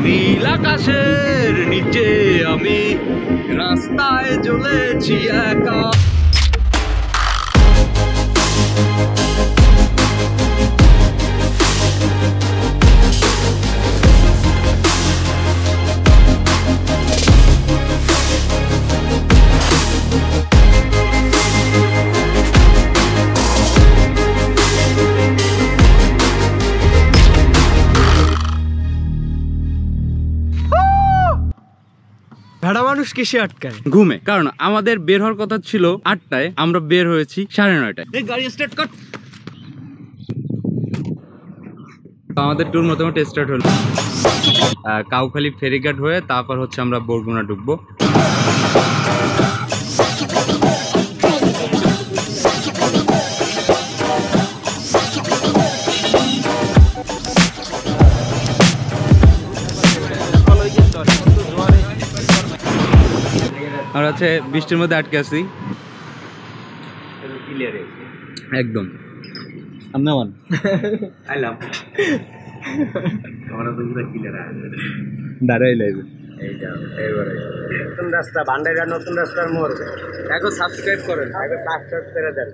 নীল আকাশের নিচে আমি রাস্তায় চলেছি একা। ভেড়া মানুষ কিসে আটকায়? ঘুমে। কারণ আমাদের বের হওয়ার কথা ছিল 8টায়, আমরা বের হয়েছি 9:30টায়। গাড়ি স্টার্ট কর। আমাদের ট্যুর মোটামুটি স্টার্ট হলো কাউখালী ফেরিঘাট হয়ে, তারপর হচ্ছে আমরা বরগুনা ঢুকবো। আমরা হচ্ছে বৃষ্টির মধ্যে আটকে আছি একদম। আমরা দাঁড়াই লাগবে। নতুন রাস্তা ভান্ডারিয়া, নতুন রাস্তার মোড়। এখন সাবস্ক্রাইব করেন, এখন সাবস্ক্রাইব করে দেন।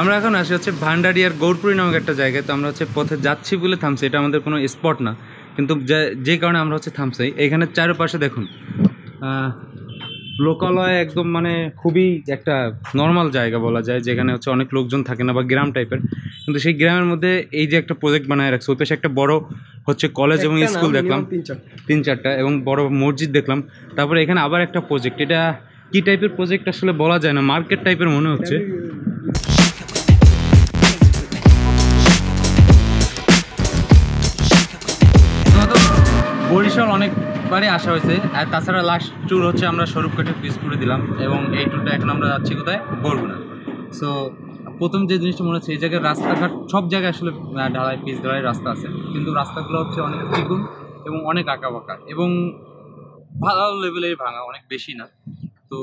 আমরা এখন আসি হচ্ছে ভান্ডারিয়ার গৌরপুরি নামক একটা জায়গায়। তো আমরা হচ্ছে পথে যাচ্ছি বলে থামছি, এটা আমাদের কোনো স্পট না, কিন্তু যে কারণে আমরা হচ্ছে থামছি। এখানে চারপাশে দেখুন লোকালয়, একদম মানে খুবই একটা নর্মাল জায়গা বলা যায়, যেখানে হচ্ছে অনেক লোকজন থাকে না বা গ্রাম টাইপের। কিন্তু সেই গ্রামের মধ্যে এই যে একটা প্রজেক্ট বানায় রাখছে, ওই পাশে একটা বড় হচ্ছে কলেজ এবং স্কুল দেখলাম 3-4টা, এবং বড় মসজিদ দেখলাম। তারপরে এখানে আবার একটা প্রজেক্ট, এটা কি টাইপের প্রজেক্ট আসলে বলা যায় না, মার্কেট টাইপের মনে হচ্ছে। বরিশাল অনেকবারই আসা হয়েছে, আর তাছাড়া লাস্ট ট্যুর হচ্ছে আমরা স্বরূপকাঠে পিসপুরে দিলাম, এবং এই ট্যুরটা এখন আমরা যাচ্ছি কোথায়, বরগুনা। সো প্রথম যে জিনিসটা মনে হচ্ছে, এই জায়গায় রাস্তাঘাট সব জায়গায় আসলে ঢালাই পিচ ঢালাই রাস্তা আছে, কিন্তু রাস্তাগুলো হচ্ছে অনেক দ্বিগুণ এবং অনেক আঁকাবাঁকা এবং ভালো লেভেলের ভাঙা, অনেক বেশি না। তো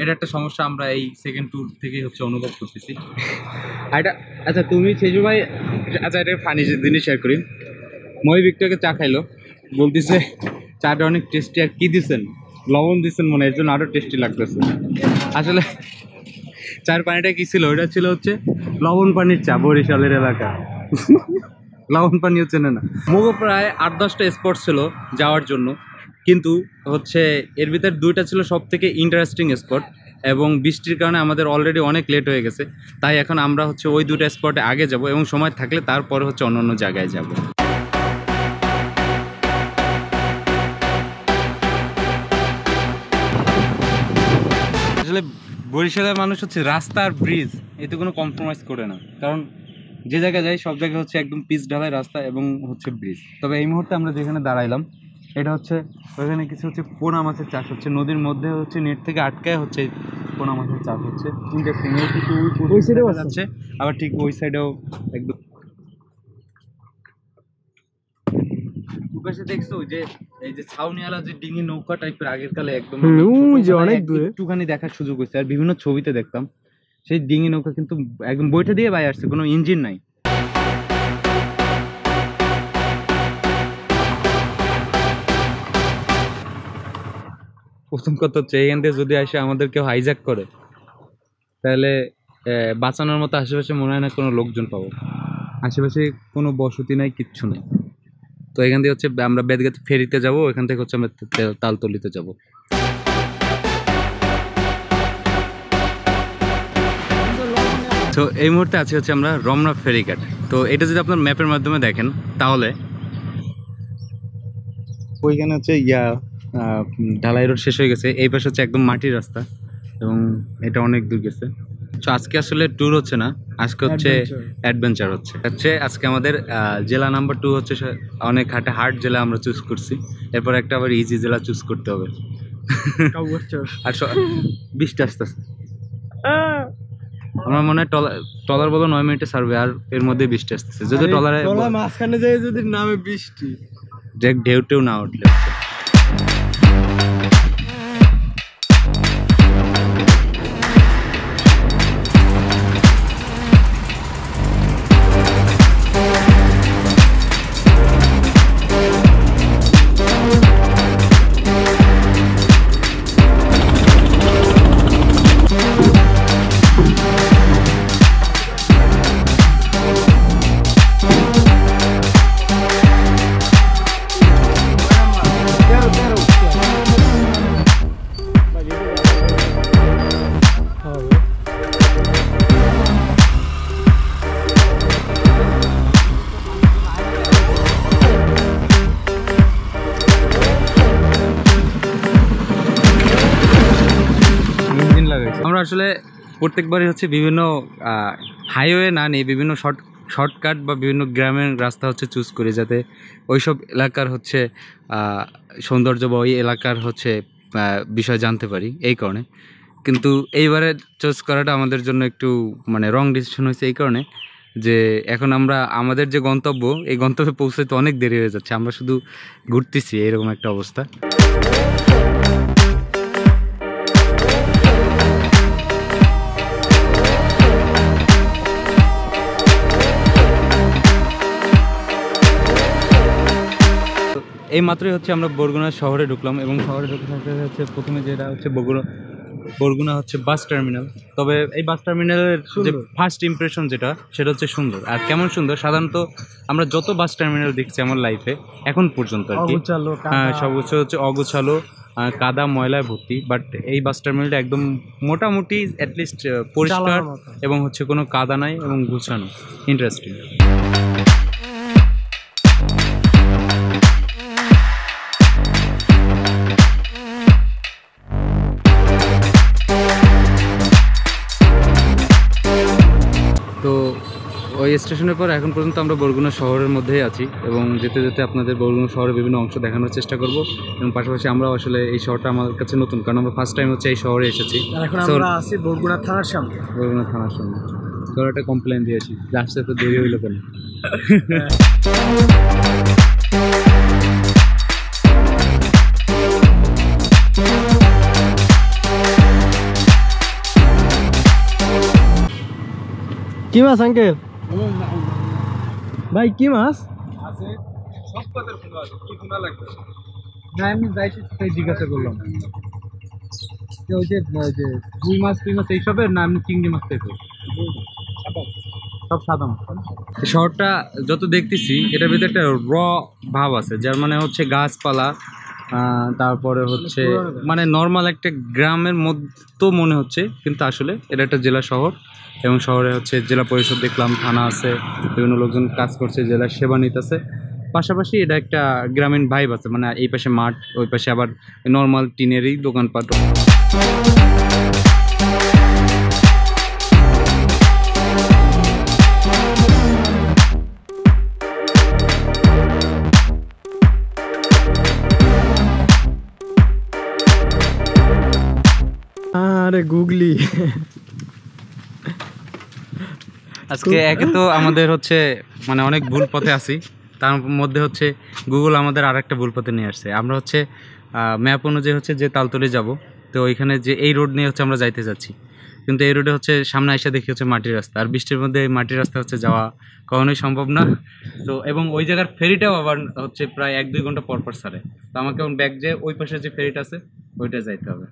এটা একটা সমস্যা আমরা এই সেকেন্ড ট্যুর থেকেই হচ্ছে অনুভব করতেছি। এটা আচ্ছা, তুমি সেজু ভাই, আচ্ছা এটা ফানি জিনিস শেয়ার করি। মই বিক্টরকে চা খাইলো, বলতেছে চাটা অনেক টেস্টি, আর কি দিচ্ছেন, লবণ দিচ্ছেন মনে হয়, এর জন্য আরও টেস্টি লাগতেছে। আসলে চার পানিটা কি ছিল, ওইটা ছিল হচ্ছে লবণ পানির চা, বরিশালের এলাকা। লবণ পানি হচ্ছে না। মুগো প্রায় 8-10টা স্পট ছিল যাওয়ার জন্য, কিন্তু হচ্ছে এর ভিতর 2টা ছিল সব থেকে ইন্টারেস্টিং স্পট, এবং বৃষ্টির কারণে আমাদের অলরেডি অনেক লেট হয়ে গেছে। তাই এখন আমরা হচ্ছে ওই 2টা স্পটে আগে যাব, এবং সময় থাকলে তারপরে হচ্ছে অন্য জায়গায় যাব। আসলে বরিশালের মানুষ হচ্ছে রাস্তা আর ব্রিজ এতে কোনো কম্প্রোমাইজ করে না, কারণ যে জায়গায় যাই সব জায়গায় হচ্ছে একদম পিচ ঢালাই রাস্তা এবং হচ্ছে ব্রিজ। তবে এই মুহূর্তে আমরা যেখানে দাঁড়াইলাম, এটা হচ্ছে ওইখানে কিছু হচ্ছে পোনা মাছের চাষ হচ্ছে, নদীর মধ্যে হচ্ছে নেট থেকে আটকায় হচ্ছে পোনা মাছের চাষ হচ্ছে। ইন্টারেস্টিং, ওই সাইডেও যাচ্ছে, আবার ঠিক ওই সাইডেও একদম। পাশে দেখছো যে এই যে ছাউনিওয়ালা যে ডিঙি নৌকা টাইপের, আগের কালে একদম অনেক দূরে একটুখানি দেখার সুযোগ হয়েছে, আর বিভিন্ন ছবিতে দেখতাম সেই ডিঙি নৌকা কিন্তু একদম বইটা দিয়ে বাইরে আসছে, কোনো ইঞ্জিন নাই। প্রথম কথা হচ্ছে এখান থেকে যদি আসে আমাদের কেউ হাইজ্যাক করে, তাহলে বাঁচানোর মতো আশেপাশে মনে হয় না কোনো লোকজন পাবো, আশেপাশে কোনো বসতি নাই, কিচ্ছু নেই। তো এখান থেকে হচ্ছে আমরা বেদগাতি ফেরিতে যাব, এখান থেকে হচ্ছে আমরা তালতলিতে যাব। তো এই মুহূর্তে আছি হচ্ছে আমরা রমনা ফেরিঘাট। তো এটা যদি আপনার ম্যাপের মাধ্যমে দেখেন, তাহলে ওইখানে হচ্ছে ঢালাই রোড শেষ হয়ে গেছে, এই পাশে হচ্ছে একদম মাটির রাস্তা, এবং এটা অনেক দূর গেছে। তো আজকে আসলে ট্যুর হচ্ছে না, আজকে হচ্ছে অ্যাডভেঞ্চার হচ্ছে। আজকে আমাদের জেলা নাম্বার 2 হচ্ছে অনেক হার্ড জেলা আমরা চুজ করছি, এরপর একটা আবার ইজি জেলা চুজ করতে হবে। আর বৃষ্টি আসতেছে, আমার মনে হয় টলার বলো 9 মিনিটে সার্ভে, আর এর মধ্যে বৃষ্টি আসতেছে। যদি টলারে মাঝখানে যায় যদি নামে বৃষ্টি দেখ ঢেউটেও না উঠলে আমরা আসলে প্রত্যেকবারই হচ্ছে বিভিন্ন হাইওয়ে না নিয়ে বিভিন্ন শর্টকাট বা বিভিন্ন গ্রামের রাস্তা হচ্ছে চুজ করি, যাতে ওইসব এলাকার হচ্ছে সৌন্দর্য বা ওই এলাকার হচ্ছে বিষয় জানতে পারি, এই কারণে। কিন্তু এইবারে চুজ করাটা আমাদের জন্য একটু মানে রং ডিসিশন হয়েছে এই কারণে যে এখন আমরা আমাদের যে গন্তব্য, এই গন্তব্যে পৌঁছাতে অনেক দেরি হয়ে যাচ্ছে, আমরা শুধু ঘুরতেছি এরকম একটা অবস্থা। এই মাত্রই হচ্ছে আমরা বরগুনা শহরে ঢুকলাম, এবং শহরে ঢুকতে হচ্ছে প্রথমে যেটা হচ্ছে বরগুনা হচ্ছে বাস টার্মিনাল। তবে এই বাস টার্মিনালের যে ফার্স্ট ইমপ্রেশন যেটা, সেটা হচ্ছে সুন্দর। আর কেমন সুন্দর, সাধারণত আমরা যত বাস টার্মিনাল দেখছি আমার লাইফে এখন পর্যন্ত আর কি, সব হচ্ছে অগোছালো, কাদা ময়লায় ভর্তি। বাট এই বাস টার্মিনালটা একদম মোটামুটি অ্যাটলিস্ট পরিষ্কার, এবং হচ্ছে কোনো কাদা নাই এবং গুছানো, ইন্টারেস্টিং। তো ওই স্টেশনের পর এখন পর্যন্ত আমরা বরগুনা শহরের মধ্যেই আছি, এবং যেতে যেতে আপনাদের বরগুনা শহরের বিভিন্ন অংশ দেখানোর চেষ্টা করব। এবং পাশাপাশি আমরাও আসলে এই শহরটা আমাদের কাছে নতুন, কারণ আমরা ফার্স্ট টাইম হচ্ছে এই শহরে এসেছি। আমরা আছি বরগুনা থানার সামনে। বরগুনা থানার সামনে তোর একটা কমপ্লেন দিয়েছি, আসতে তো দেরি হইলো কেন। কি মাছ আঙ্কেল? ভাই কি মাছ আছে? সব পাতের পোনা আছে, কি পোনা লাগবে? না আমি যাইছি তাই জিজ্ঞাসা করলাম। ওই যে রুই মাছ এইসবের না, এমনি চিংড়ি মাছ থেকে সব সাদা মাছ। শহরটা যত দেখতেছি এটার ভিতরে একটা র ভাব আছে, যার মানে হচ্ছে গাছপালা, তারপরে হচ্ছে মানে নর্মাল একটা গ্রামের মতো মনে হচ্ছে, কিন্তু আসলে এটা একটা জেলা শহর। এবং শহরে হচ্ছে জেলা পরিষদ দেখলাম, থানা আছে, বিভিন্ন লোকজন কাজ করছে, জেলার সেবা নিতেছে। পাশাপাশি এটা একটা গ্রামীণ ভাইব আছে, মানে এই পাশে মাঠ, ওই পাশে আবার নর্মাল টিনেরই দোকানপাট। আরে গুগলি, আজকে একে তো আমাদের হচ্ছে মানে অনেক ভুল পথে আছি, তার মধ্যে হচ্ছে গুগল আমাদের আর একটা ভুল পথে নিয়ে আসছে। আমরা হচ্ছে ম্যাপ অনুযায়ী হচ্ছে যে তালতলি যাব, তো ওইখানে যে এই রোড নিয়ে হচ্ছে আমরা যাইতে যাচ্ছি, কিন্তু এই রোডে হচ্ছে সামনে এসে দেখি হচ্ছে মাটির রাস্তা, আর বৃষ্টির মধ্যে এই মাটির রাস্তা হচ্ছে যাওয়া কখনোই সম্ভব না। তো এবং ওই জায়গার ফেরিটাও আবার হচ্ছে প্রায় 1-2 ঘন্টা পর পর ছাড়ে, তো আমাকে এখন ব্যাগ যে ওই পাশে যে ফেরিটা আছে ওইটা যাইতে হবে।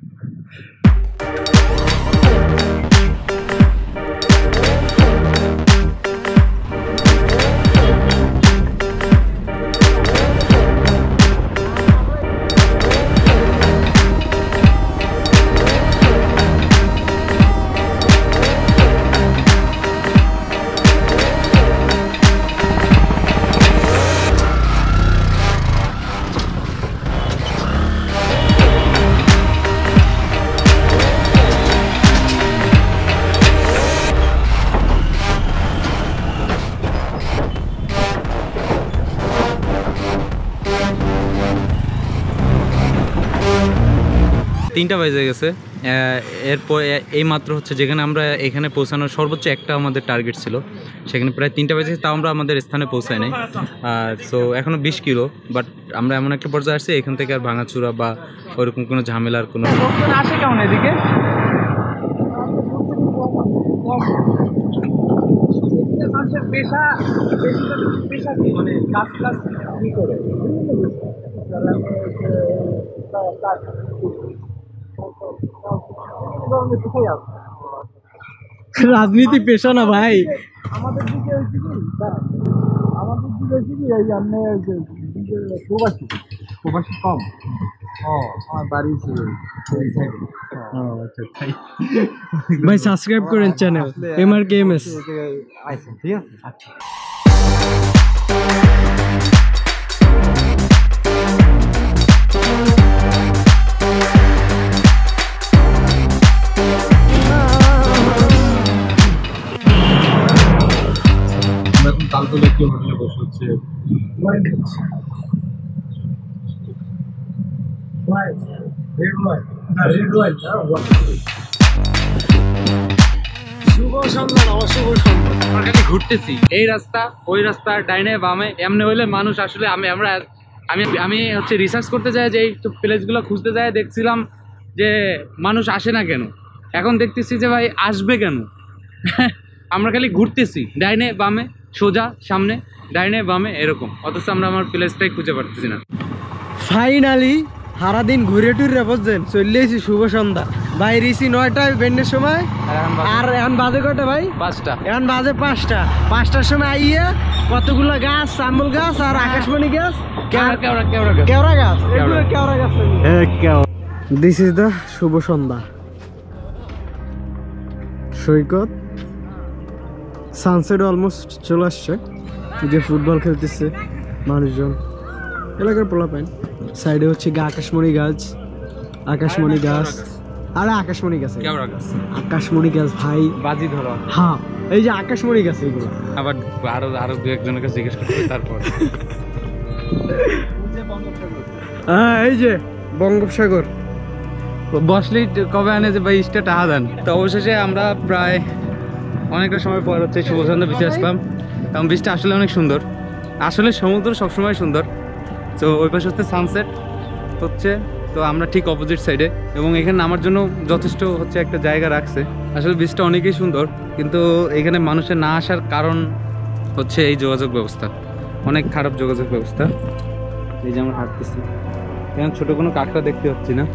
তিনটা বাজে গেছে, এরপর এই মাত্র হচ্ছে যেখানে আমরা এখানে পৌঁছানোর সর্বোচ্চ একটা আমাদের টার্গেট ছিল, সেখানে প্রায় 3টা বেজে, তাও আমরা আমাদের স্থানে পৌঁছাই নাই। সো এখনও 20 কিলো, বাট আমরা এমন একটা পর্যায়ে আসছি এখান থেকে আর ভাঙাচুরা বা ওইরকম কোনো ঝামেলার কোনো আসে কেমন এদিকে পেশা পেশা কি মানে কাজ কাজ কি করে রাজনীতি পেশা না ভাই। আমাদের দিকে হচ্ছে কি আমাদের দিকে হচ্ছে কি এই আমরা প্রবাসী প্রবাসী কম। ও আমার বাড়ি ছিল এই সাইডে। আচ্ছা তাই ভাই সাবস্ক্রাইব করেন চ্যানেল MRKMS। আচ্ছা ঠিক আছে। আচ্ছা এখন তালতলা কি হোটেলে বসে হচ্ছে ঘুরতেছি এই রাস্তা ওই রাস্তা ডাইনে বামে, এমনি হইলে মানুষ আসলে আমি হচ্ছে রিসার্চ করতে যাই যে এই প্লেসগুলো খুঁজতে যাই, দেখছিলাম যে মানুষ আসে না কেন, এখন দেখতেছি যে ভাই আসবে কেন। আমরা খালি ঘুরতেছি ডাইনে বামে, সোজা সামনে, ডাইনে বামে এরকম, অথচ আমরা আমার প্লেসটাই খুঁজে পারতেছি না। ফাইনালি সারাদিন ঘুরে টুরে বুঝছেন চলে এসেছি শুভ সন্ধ্যা। ভাই রিসি 9টায় বেন্ডের সময়, আর এখন বাজে কয়টা ভাই? 5টা। এখন বাজে 5টা। 5টার সময় আইয়া কতগুলো গাছ, আমুল গাছ আর আকাশমণি গাছ, কেওড়া গাছ, এগুলো কেওড়া গাছ। This is the Shubho Sandhya Saikat. Sunset almost চলে আসছে, যে ফুটবল খেলতেছে মানুষজন, এলাকার পোলাপাইন। সাইডে হচ্ছে আকাশমণি গাছ, আকাশমণি গাছ, আরে আকাশমণি গাছ, আকাশমণি গাছ ভাই বাজি ধরো। হ্যাঁ এই যে আকাশমণি গাছ এগুলো। আবার আরো দু একজনের কাছে জিজ্ঞেস করতে, তারপর হ্যাঁ এই যে বঙ্গোপসাগর। বসলেই কবে আনে যে ভাই ইস্টে টাহা দেন। তো অবশেষে আমরা প্রায় অনেকটা সময় পর হচ্ছে শুভ সন্ধ্যা বিচে আসলাম, এবং বৃষ্টি আসলে অনেক সুন্দর। আসলে সমুদ্র সবসময় সুন্দর। তো ওই পাশে হচ্ছে সানসেট হচ্ছে, তো আমরা ঠিক অপোজিট সাইডে, এবং এখানে নামার জন্য যথেষ্ট হচ্ছে একটা জায়গা রাখছে। আসলে বৃষ্টিটা অনেকই সুন্দর, কিন্তু এখানে মানুষের না আসার কারণ হচ্ছে এই যোগাযোগ ব্যবস্থা, অনেক খারাপ যোগাযোগ ব্যবস্থা। এই যে আমরা হাঁটতেছি, এখানে ছোটো কোনো কাঁকড়া দেখতে পাচ্ছি না।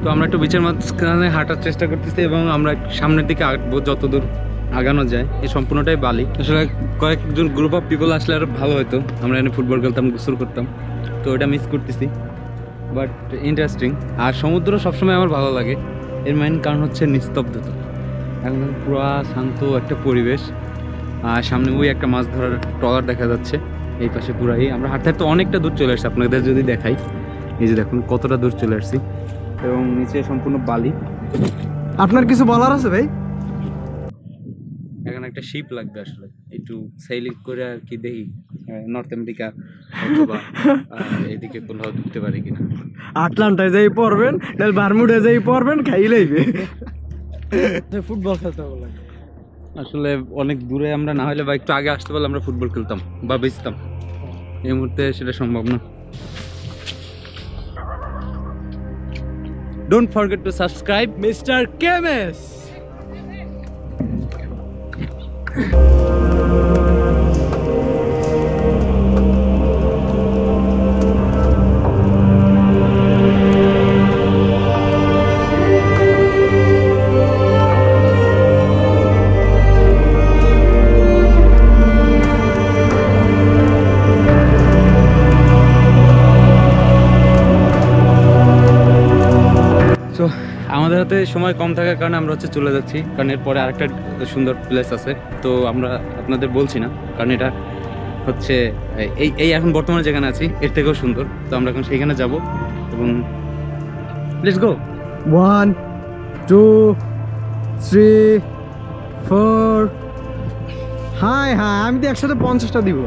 তো আমরা একটু বিচের মাঝখানে হাঁটার চেষ্টা করতেছি, এবং আমরা একটু সামনের দিকে আঁকবো যতদূর আগানো যায়। এই সম্পূর্ণটাই বালি। আসলে কয়েকজন গ্রুপ অফ পিপল আসলে আরও ভালো হতো, আমরা এখানে ফুটবল খেলতাম, গোসল করতাম, তো ওটা মিস করতেছি। But interesting. আর সমুদ্র সবসময় আমার ভালো লাগে, এর মেইন কারণ হচ্ছে নিস্তব্ধতা। এখন পুরো শান্ত একটা পরিবেশ, আর সামনে ওই একটা মাছ ধরার ট্রলার দেখা যাচ্ছে। এই পাশে পুরাই আমরা হাঁটতে হাঁটতে অনেকটা দূর চলে আসছি, আপনাদের যদি দেখাই, এই যে দেখুন কতটা দূর চলে আসছি, এবং নিচে সম্পূর্ণ বালি। আপনার কিছু বলার আছে ভাই? এখানে একটা শিপ লাগবে আসলে, একটু সাইলিং করে আর কি দেখি নর্থ আমেরিকা অথবা এদিকে কোথাও ঢুকতে পারি কিনা। আটলান্টায় যাই পড়বেন, নাহলে বারমুডা যাই পড়বেন, খাই লাইবে। ফুটবল খেলতে হবে আসলে অনেক দূরে আমরা না হলে বা একটু আগে আসতে পারলে আমরা ফুটবল খেলতাম বা বেচতাম, এই মুহূর্তে সেটা সম্ভব না। Don't forget to subscribe mister কেমেস। তো আমাদের হাতে সময় কম থাকার কারণে আমরা হচ্ছে চলে যাচ্ছি, কারণ এরপরে আরেকটা সুন্দর প্লেস আছে, তো আমরা আপনাদের বলছি না, কারণ এটা হচ্ছে এই এখন বর্তমানে যেখানে আছি এর থেকেও সুন্দর। তো আমরা এখন সেইখানে যাব, এবং লেটস গো। 1 2 3 4। হাই হাই, আমি তো একসাথে 50টা দিব।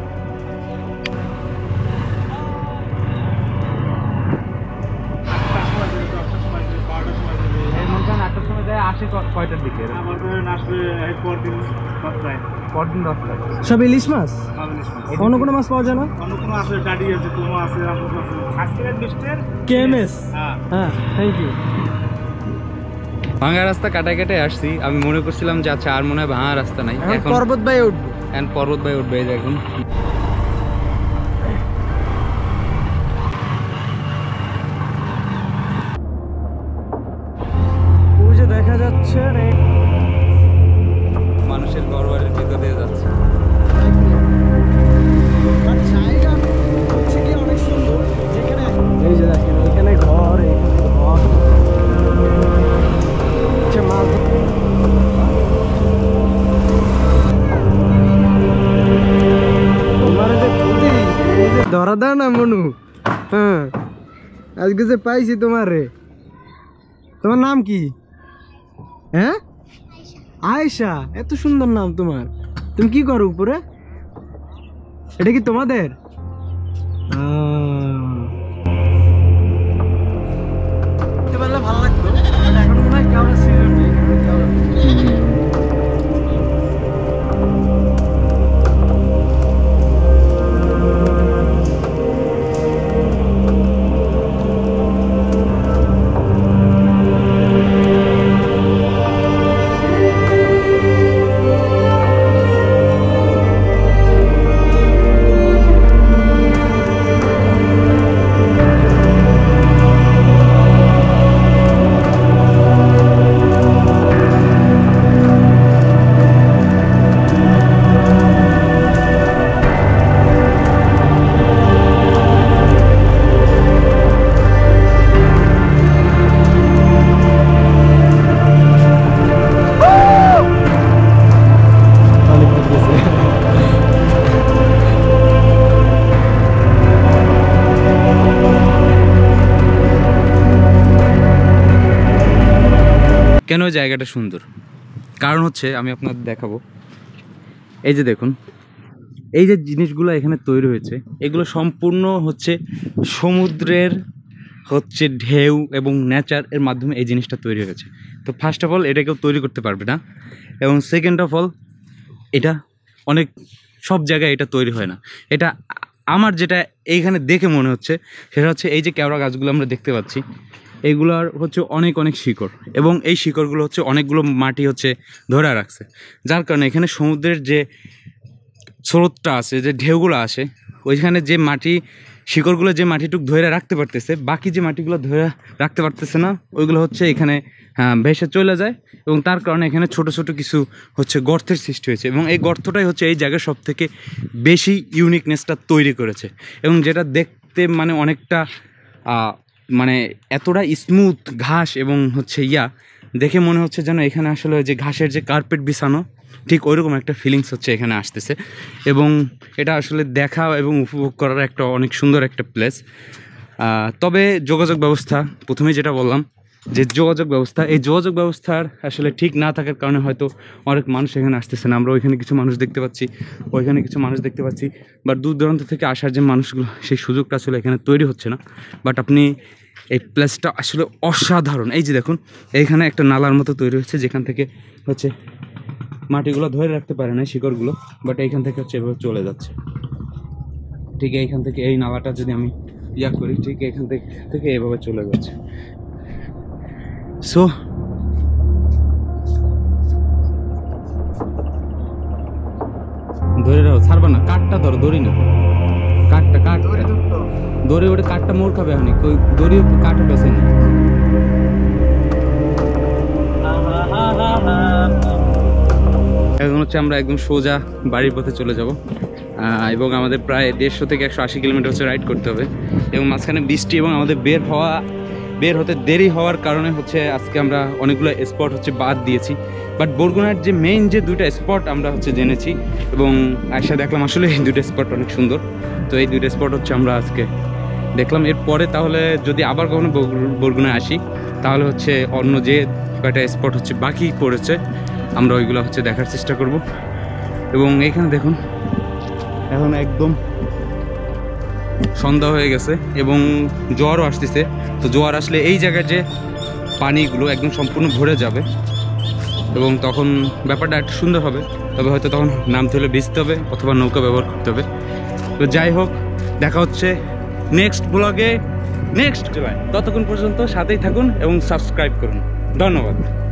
কয়টার দিকে? পরদিন 10টায়। সব ইলিশ মাছ, অন্য কোনো মাছ পাওয়া যায় না? কেএমএস। হ্যাঁ, থ্যাংক ইউ। ভাঙা রাস্তা কাটায় কাটায় আসছি, আমি মনে করছিলাম যে আচ্ছা আর মনে হয় ভাঙা রাস্তা নাই, এখন পর্বত বাইয়ে উঠবো। এখন পর্বত ভাই উঠবে এই যে এখন। ওই যে দেখা যাচ্ছে মানুষের ঘরবাড়ির ভিতর দিয়ে যাচ্ছে। অনেক সুন্দর। এই যে দেখেন এখানে ঘর, এখানে ঘর। মাছ ধরা দেয় না মনু। হ্যাঁ, আজকে যে পাইছি তোমারে। তোমার নাম কি? হ্যাঁ, আয়েশা। এত সুন্দর নাম তোমার। তুমি কি করো উপরে? এটা কি তোমাদের? ভালো লাগতো, এখন মনে হয় কেমন সিজন নেই। কেন জায়গাটা সুন্দর? কারণ হচ্ছে আমি আপনাদের দেখাবো। এই যে দেখুন, এই যে জিনিসগুলো এখানে তৈরি হয়েছে, এগুলো সম্পূর্ণ হচ্ছে সমুদ্রের হচ্ছে ঢেউ এবং নেচার এর মাধ্যমে এই জিনিসটা তৈরি হয়েছে। তো ফার্স্ট অফ অল এটা কেউ তৈরি করতে পারবে না, এবং সেকেন্ড অফ অল এটা অনেক সব জায়গায় এটা তৈরি হয় না। এটা আমার যেটা এইখানে দেখে মনে হচ্ছে সেটা হচ্ছে এই যে কেওড়া গাছগুলো আমরা দেখতে পাচ্ছি, এইগুলোর হচ্ছে অনেক অনেক শিকড়, এবং এই শিকড়গুলো হচ্ছে অনেকগুলো মাটি হচ্ছে ধরে রাখছে, যার কারণে এখানে সমুদ্রের যে স্রোতটা আছে, যে ঢেউগুলো আসে, ওইখানে যে মাটি শিকড়গুলো যে মাটিটুক ধরে রাখতে পারতেছে, বাকি যে মাটিগুলো ধরে রাখতে পারতেছে না, ওইগুলো হচ্ছে এখানে ভেসে চলে যায়, এবং তার কারণে এখানে ছোট ছোট কিছু হচ্ছে গর্তের সৃষ্টি হয়েছে, এবং এই গর্তটাই হচ্ছে এই জায়গার সব থেকে বেশি ইউনিকনেসটা তৈরি করেছে, এবং যেটা দেখতে মানে অনেকটা মানে এতটা স্মুথ ঘাস এবং হচ্ছে দেখে মনে হচ্ছে যেন এখানে আসলে যে ঘাসের যে কার্পেট বিছানো, ঠিক ওইরকম একটা ফিলিংস হচ্ছে এখানে আসতেছে, এবং এটা আসলে দেখা এবং উপভোগ করার একটা অনেক সুন্দর একটা প্লেস। তবে যোগাযোগ ব্যবস্থা, প্রথমে যেটা বললাম যে যোগাযোগ ব্যবস্থা, এই যোগাযোগ ব্যবস্থার আসলে ঠিক না থাকার কারণে হয়তো অনেক মানুষ এখানে আসতেছে না। আমরা ওইখানে কিছু মানুষ দেখতে পাচ্ছি, ওইখানে কিছু মানুষ দেখতে পাচ্ছি, বাট দূর দূরান্ত থেকে আসার যে মানুষগুলো, সেই সুযোগটা আসলে এখানে তৈরি হচ্ছে না। বাট আপনি এই প্লেসটা আসলে অসাধারণ। এই যে দেখুন, এইখানে একটা নালার মতো তৈরি হচ্ছে, যেখান থেকে হচ্ছে মাটিগুলো ধরে রাখতে পারে না শিকড়গুলো, বাট এইখান থেকে হচ্ছে এভাবে চলে যাচ্ছে। ঠিক এইখান থেকে এই নালাটা যদি আমি করি, ঠিক এইখান থেকে এভাবে চলে যাচ্ছে। সো ধরে রাখো, ছাড়বা না, কাঠটা ধরো, দড়ি না, কাঠটা দড়ি, ওটা কাঠটা মোড় খাবে, এখন দড়ি কাঠে বেছে না। এখন হচ্ছে আমরা একদম সোজা বাড়ির পথে চলে যাব, এবং আমাদের প্রায় 150 থেকে 180 কিলোমিটার হচ্ছে রাইড করতে হবে, এবং মাঝখানে বৃষ্টি এবং আমাদের বের হতে দেরি হওয়ার কারণে হচ্ছে আজকে আমরা অনেকগুলো স্পট হচ্ছে বাদ দিয়েছি। বাট বরগুনার যে মেইন যে দুইটা স্পট আমরা হচ্ছে জেনেছি, এবং আয়সা দেখলাম আসলে এই দুইটা স্পট অনেক সুন্দর। তো এই দুইটা স্পট হচ্ছে আমরা আজকে দেখলাম। এরপরে তাহলে যদি আবার কখনো বরগুনায় আসি, তাহলে হচ্ছে অন্য যে কয়টা স্পট হচ্ছে বাকি পড়েছে, আমরা ওইগুলো হচ্ছে দেখার চেষ্টা করব। এবং এইখানে দেখুন, এখন একদম সন্ধ্যা হয়ে গেছে এবং জোয়ারও আসতেছে। তো জোয়ার আসলে এই জায়গার যে পানিগুলো একদম সম্পূর্ণ ভরে যাবে, এবং তখন ব্যাপারটা একটু সুন্দর হবে। তবে হয়তো তখন নামতে হলে ভিজতে হবে অথবা নৌকা ব্যবহার করতে হবে। তো যাই হোক, দেখা হচ্ছে নেক্সট ব্লগে নেক্সট জুলাই। ততক্ষণ পর্যন্ত সাথেই থাকুন এবং সাবস্ক্রাইব করুন। ধন্যবাদ।